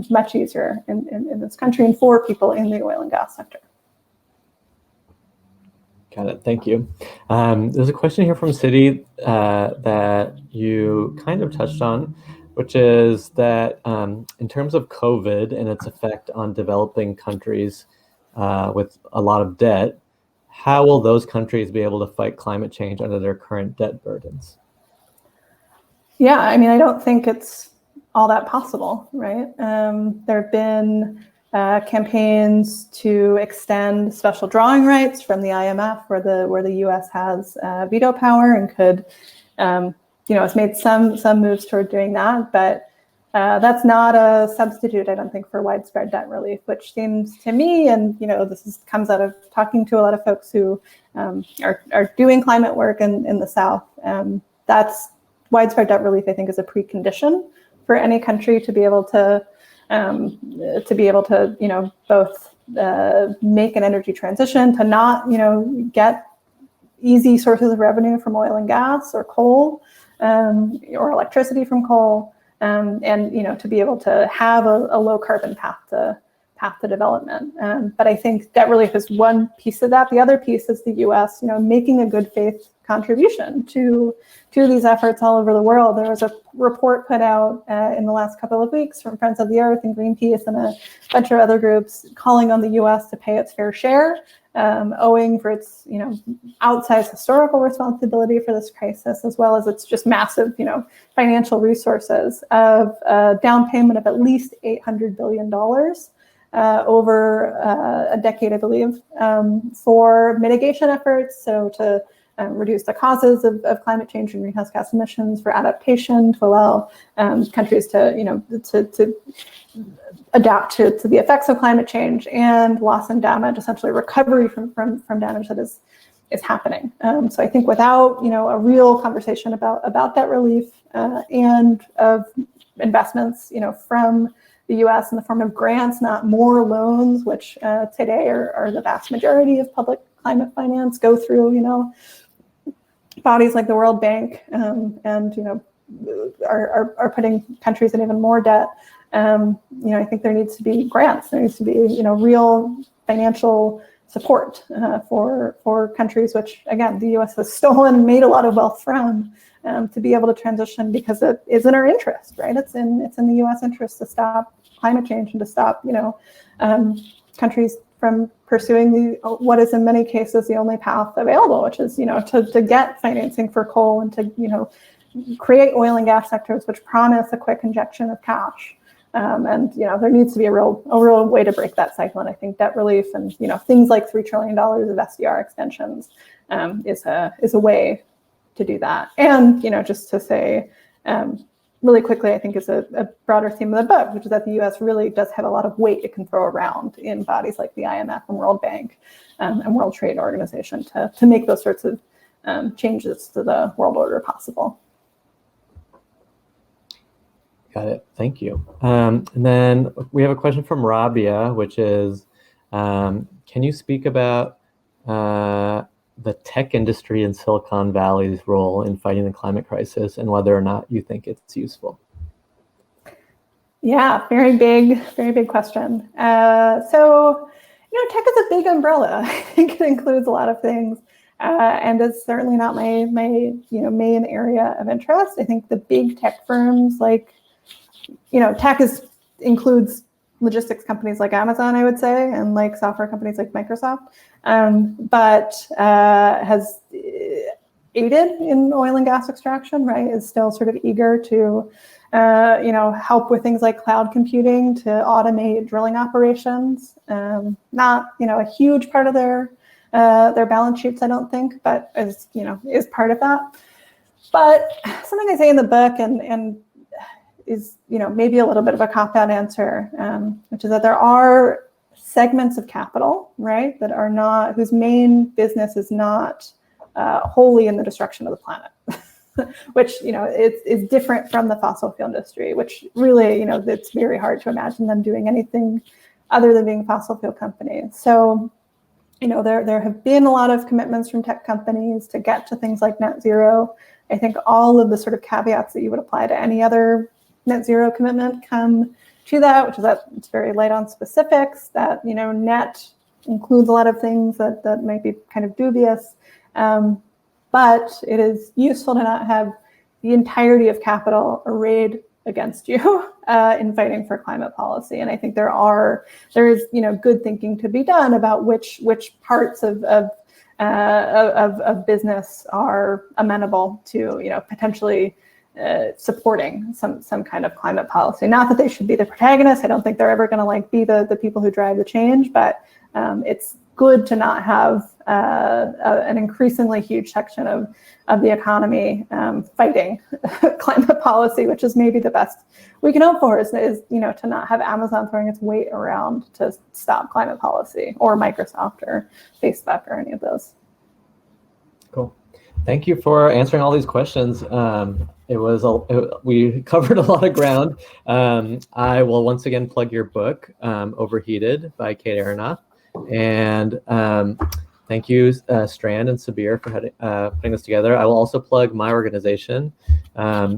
much easier in this country and for people in the oil and gas sector. Got it. Thank you. There's a question here from Citi that you kind of touched on, which is that in terms of COVID and its effect on developing countries with a lot of debt, how will those countries be able to fight climate change under their current debt burdens? Yeah, I don't think it's all that possible, right? There have been campaigns to extend special drawing rights from the IMF, where the U.S. has veto power and could, has made some moves toward doing that, but that's not a substitute, I don't think, for widespread debt relief, which seems to me, and comes out of talking to a lot of folks who are doing climate work in the South. That's widespread debt relief, I think, is a precondition for any country to be able to both make an energy transition, to not get easy sources of revenue from oil and gas or coal, or electricity from coal, and to be able to have a low carbon path to development. But I think debt relief is one piece of that. The other piece is the U.S. Making a good faith contribution to these efforts all over the world. There was a report put out in the last couple of weeks from Friends of the Earth and Greenpeace and a bunch of other groups calling on the U.S. to pay its fair share, owing for its outsized historical responsibility for this crisis, as well as its just massive financial resources of down payment of at least $800 billion over a decade, I believe, for mitigation efforts. So to reduce the causes of climate change and greenhouse gas emissions, for adaptation, to allow countries to to adapt to the effects of climate change, and loss and damage, essentially recovery from damage that is happening. So I think without a real conversation about debt relief and of investments from the US in the form of grants, not more loans, which today are the vast majority of public climate finance, go through, bodies like the World Bank, and are putting countries in even more debt. I think there needs to be grants. There needs to be, real financial support for countries, which again the U.S. has stolen and made a lot of wealth from, to be able to transition, because it is in our interest, right? It's in the U.S. interest to stop climate change and to stop, countries from pursuing what is in many cases the only path available, which is, to get financing for coal and to, create oil and gas sectors which promise a quick injection of cash. And there needs to be a real way to break that cycle. And I think debt relief and things like $3 trillion of SDR extensions is a way to do that. And just to say really quickly, I think is a broader theme of the book, which is that the U.S. really does have a lot of weight it can throw around in bodies like the IMF and World Bank and World Trade Organization to make those sorts of changes to the world order possible. Got it. Thank you. And then we have a question from Rabia, which is, can you speak about the tech industry in Silicon Valley's role in fighting the climate crisis and whether or not you think it's useful? Yeah, very big question. So, tech is a big umbrella. I think it includes a lot of things. And it's certainly not my main area of interest. I think the big tech firms like, tech includes logistics companies like Amazon, I would say, and like software companies like Microsoft, but has aided in oil and gas extraction, right? Is still sort of eager to, help with things like cloud computing to automate drilling operations. Not, a huge part of their balance sheets, I don't think, but is part of that. But something I say in the book and is maybe a little bit of a cop-out answer, which is that there are segments of capital, right, that are not, whose main business is not wholly in the destruction of the planet, which is different from the fossil fuel industry, which really it's very hard to imagine them doing anything other than being fossil fuel companies. So there have been a lot of commitments from tech companies to get to things like net zero. I think all of the sort of caveats that you would apply to any other net zero commitment come to that, which is that it's very light on specifics, that net includes a lot of things that might be kind of dubious, but it is useful to not have the entirety of capital arrayed against you in fighting for climate policy. And I think there is good thinking to be done about which parts of business are amenable to potentially supporting some kind of climate policy. Not that they should be the protagonists. I don't think they're ever going to be the people who drive the change, but it's good to not have an increasingly huge section of the economy fighting climate policy, which is maybe the best we can hope for, is to not have Amazon throwing its weight around to stop climate policy, or Microsoft or Facebook or any of those. Cool. Thank you for answering all these questions. We covered a lot of ground. I will once again plug your book, Overheated by Kate Aronoff. And thank you, Strand and Sabir, for putting this together. I will also plug my organization,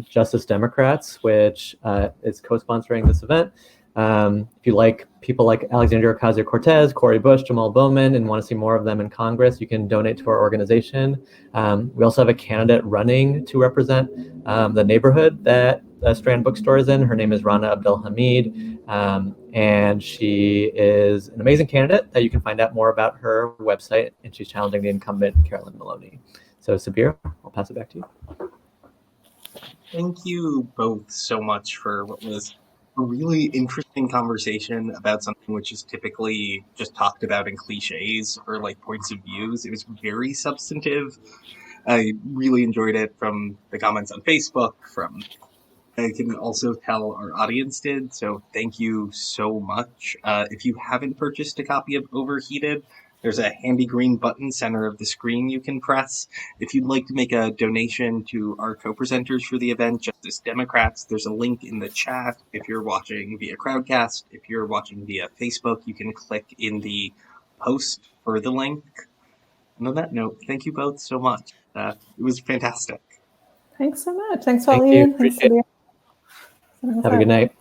Justice Democrats, which is co-sponsoring this event. If you like people like Alexandria Ocasio-Cortez, Cory Bush, Jamal Bowman, and want to see more of them in Congress, you can donate to our organization. We also have a candidate running to represent the neighborhood that Strand Bookstore is in. Her name is Rana Abdelhamid, and she is an amazing candidate that you can find out more about her website, and she's challenging the incumbent Carolyn Maloney. So Sabir, I'll pass it back to you. Thank you both so much for what was a really interesting conversation about something which is typically just talked about in cliches or points of views. It was very substantive. I really enjoyed it from the comments on Facebook, I can also tell our audience did, so thank you so much. If you haven't purchased a copy of Overheated, There's a handy green button center of the screen you can press. If you'd like to make a donation to our co-presenters for the event, Justice Democrats, there's a link in the chat. If you're watching via Crowdcast, if you're watching via Facebook, you can click in the post for the link. And on that note, thank you both so much. It was fantastic. Thanks so much. Thanks, Thank Waleed. you. Thanks, Appreciate it. Sabir. Have a good night.